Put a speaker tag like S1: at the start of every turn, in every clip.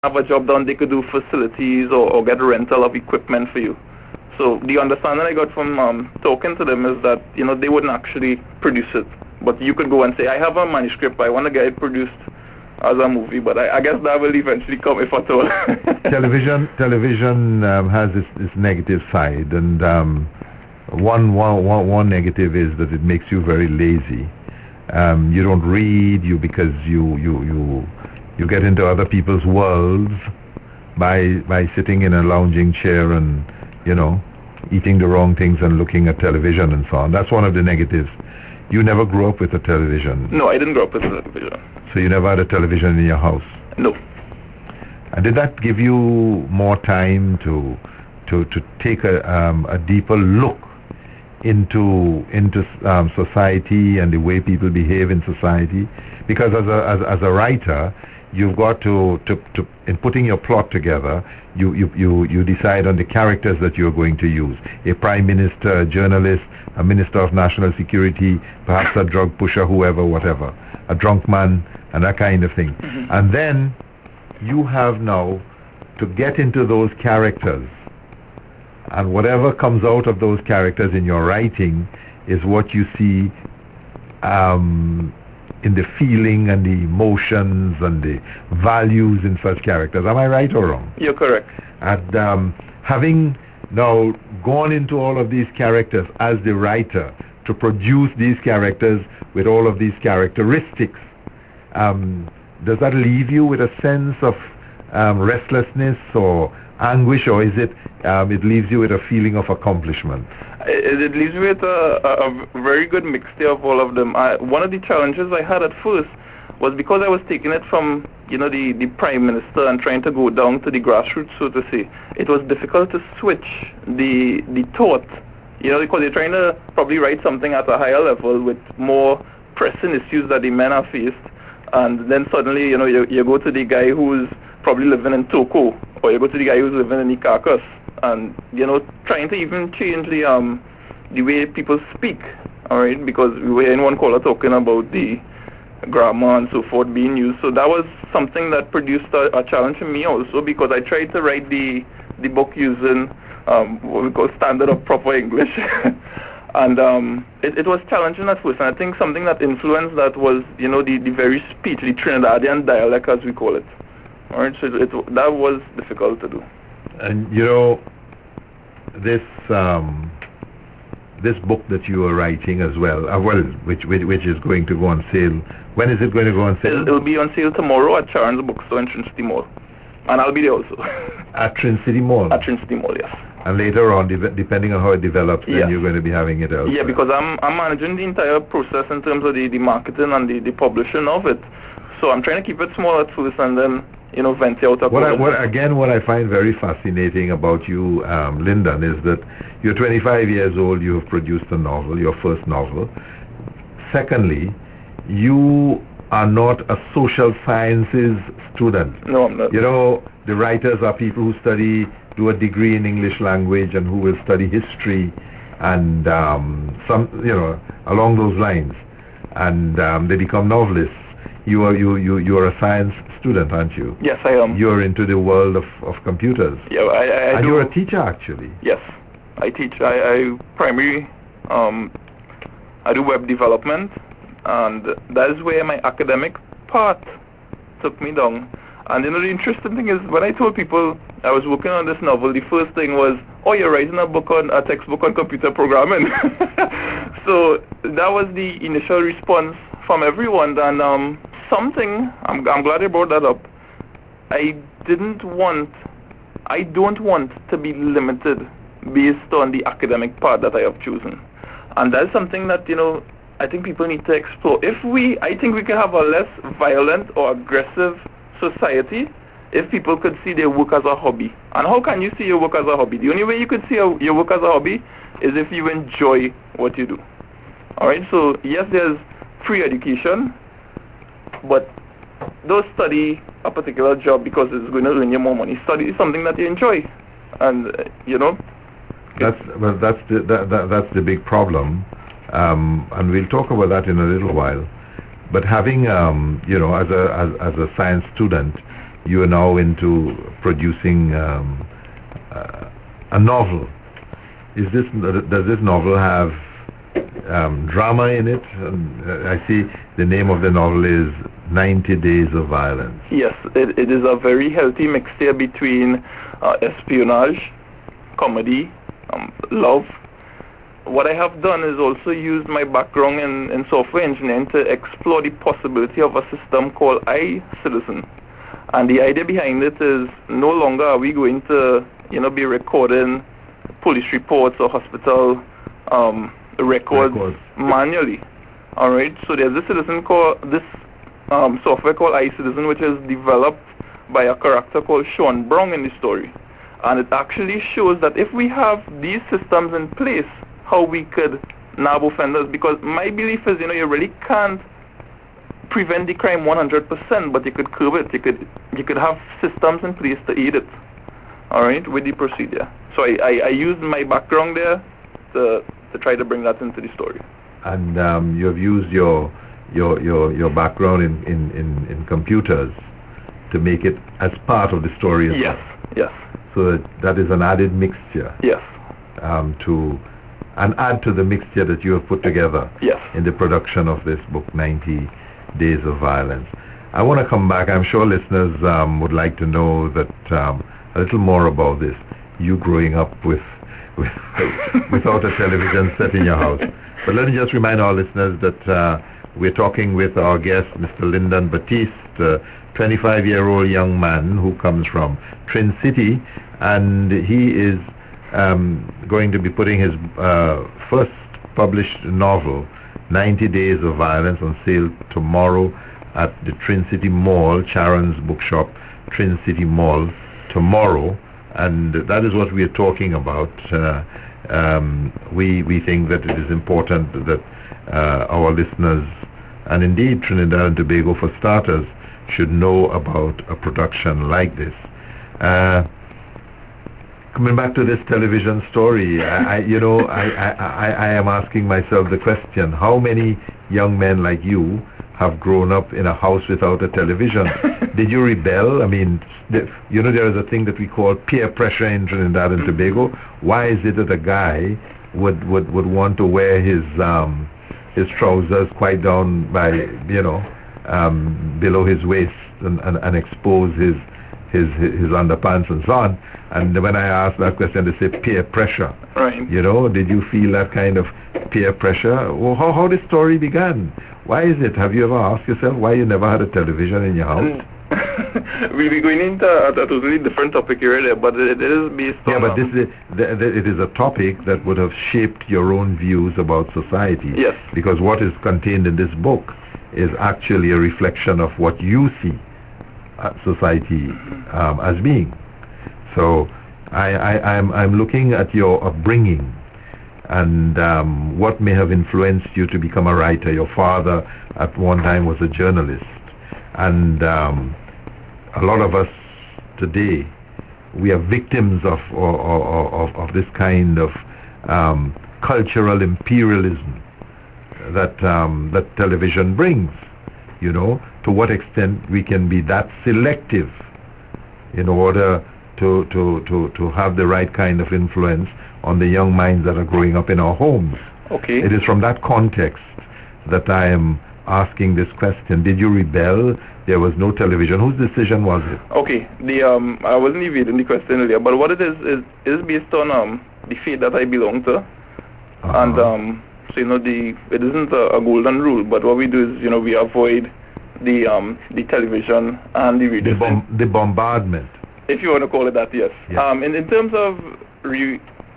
S1: have a job done, they could do facilities or get rental of equipment for you. So the understanding I got from talking to them is that, they wouldn't actually produce it. But you could go and say, I have a manuscript, I want to get it produced as a movie, but I guess that will eventually come, if at all.
S2: Television has this negative side, and one negative is that it makes you very lazy. You don't read, because you get into other people's worlds by sitting in a lounging chair and eating the wrong things and looking at television and so on. That's one of the negatives. You never grew up with a television?
S1: No, I didn't grow up with a television.
S2: So you never had a television in your house?
S1: No.
S2: And did that give you more time to take a deeper look into society and the way people behave in society? Because as a writer, you've got to in putting your plot together, you decide on the characters that you're going to use. A prime minister, a journalist, a minister of national security, perhaps a drug pusher, whoever, whatever, a drunk man, and that kind of thing.
S1: Mm-hmm.
S2: And then you have now to get into those characters, and whatever comes out of those characters in your writing is what you see in the feeling and the emotions and the values in such characters. Am I right or wrong?
S1: You're correct.
S2: And having now gone into all of these characters as the writer to produce these characters with all of these characteristics, does that leave you with a sense of restlessness or anguish, or is it leaves you with a feeling of accomplishment?
S1: It leaves me with a very good mixture of all of them. One of the challenges I had at first was because I was taking it from the prime minister and trying to go down to the grassroots, so to say. It was difficult to switch the thought, because you're trying to probably write something at a higher level with more pressing issues that the men are faced, and then suddenly you go to the guy who's probably living in Toko, or you go to the guy who's living in Ikakas, and trying to even change the way people speak, all right, because we were in one caller talking about the grammar and so forth being used. So that was something that produced a challenge for me also, because I tried to write the book using what we call standard or proper English. And it was challenging at first, and I think something that influenced that was the very speech, the Trinidadian dialect as we call it. All right, so that was difficult to do.
S2: And this book that you are writing as well, which is going to go on sale. When is it going to go on sale?
S1: It'll be on sale tomorrow at Sharon's Bookstore in Trinity Mall, and I'll be there also.
S2: At Trinity Mall?
S1: At Trinity Mall, yes.
S2: And later on, depending on how it develops, then you're going to be having it elsewhere.
S1: Yeah, because I'm managing the entire process in terms of the marketing and the publishing of it. So I'm trying to keep it small at first, and then venture out.
S2: What I find very fascinating about you, Lyndon, is that you're 25 years old, you have produced a novel, your first novel. Secondly, you are not a social sciences student.
S1: No, I'm not.
S2: The writers are people who do a degree in English language and who will study history and along those lines, and they become novelists. You are a science student, aren't you?
S1: Yes, I am.
S2: You're into the world of computers.
S1: Yeah, I
S2: and
S1: do.
S2: You're a teacher, actually.
S1: Yes, I teach. I primarily I do web development, and that is where my academic part took me down. And the interesting thing is, when I told people I was working on this novel, the first thing was, "Oh, you're writing a textbook on computer programming." So that was the initial response from everyone. And I'm glad you brought that up. I don't want to be limited based on the academic path that I have chosen, and that's something that I think people need to explore. I think we can have a less violent or aggressive society if people could see their work as a hobby. And how can you see your work as a hobby? The only way you could see your work as a hobby is if you enjoy what you do. All right. So yes, there's free education, but don't study a particular job because it's going to earn you more money. Study something that you enjoy, and
S2: that's the big problem, and we'll talk about that in a little while. But having as a science student, you are now into producing a novel. Does this novel have drama in it? I see the name of the novel is 90 Days of Violence.
S1: Yes, it is a very healthy mixture between espionage, comedy, love. What I have done is also used my background in software engineering to explore the possibility of a system called iCitizen. And the idea behind it is no longer are we going to, be recording police reports or hospital records manually. All right. So there's this software called iCitizen, which is developed by a character called Sean Brown in the story, and it actually shows that if we have these systems in place, how we could nab offenders. Because my belief is, you really can't prevent the crime 100%, but you could curb it. You could have systems in place to aid it. All right, with the procedure. So I used my background there to try to bring that into the story.
S2: And you have used your background in computers to make it as part of the story as well.
S1: Yes.
S2: So that is an added mixture.
S1: Yes.
S2: And add to the mixture that you have put together.
S1: Yes.
S2: In the production of this book, 90 Days of Violence. I want to come back. I'm sure listeners would like to know that a little more about this. You growing up without a television set in your house. But let me just remind our listeners that we're talking with our guest, Mr. Lyndon Baptiste, a 25-year-old young man who comes from Trin City, and he is going to be putting his first published novel, 90 Days of Violence, on sale tomorrow at the Trin City Mall, Charon's Bookshop, Trin City Mall, tomorrow. And that is what we are talking about. We think that it is important that our listeners, and indeed Trinidad and Tobago for starters, should know about a production like this. Coming back to this television story, I am asking myself the question: how many young men like you have grown up in a house without a television? Did you rebel? I mean, there is a thing that we call peer pressure in Trinidad and Tobago. Why is it that a guy would want to wear his trousers quite down by below his waist and expose his underpants and so on? And when I ask that question, they say peer pressure.
S1: Right.
S2: Did you feel that kind of peer pressure? Well, how the story began? Why is it? Have you ever asked yourself why you never had a television in your house?
S1: We'll be going into a totally different topic here there, but it is based on...
S2: Yeah, but it is a topic that would have shaped your own views about society.
S1: Yes.
S2: Because what is contained in this book is actually a reflection of what you see society as being. So I'm looking at your upbringing and what may have influenced you to become a writer. Your father at one time was a journalist, and a lot of us today, we are victims of this kind of cultural imperialism that television brings. To what extent we can be that selective in order to have the right kind of influence on the young minds that are growing up in our homes.
S1: Okay.
S2: It is from that context that I am asking this question. Did you rebel? There was no television. Whose decision was it?
S1: Okay. I wasn't evading the question earlier, but what it is based on the faith that I belong to. And so it isn't a golden rule, but what we do is we avoid the television and the radio.
S2: The bombardment,
S1: if you want to call it that, yes. In terms of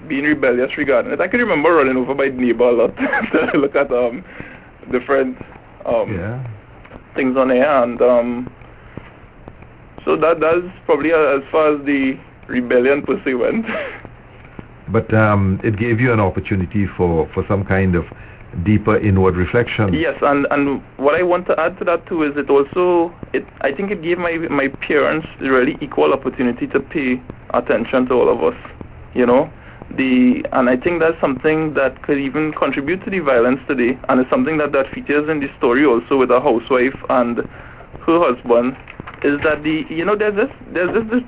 S1: being rebellious regarding it, I can remember running over my neighbor a lot to look at different things on air, and so that's probably as far as the rebellion per se went.
S2: But it gave you an opportunity for some kind of deeper inward reflection.
S1: Yes, and what I want to add to that too is I think it gave my parents really equal opportunity to pay attention to all of us, and I think that's something that could even contribute to the violence today, and it's something that features in the story also, with a housewife and her husband is that there's this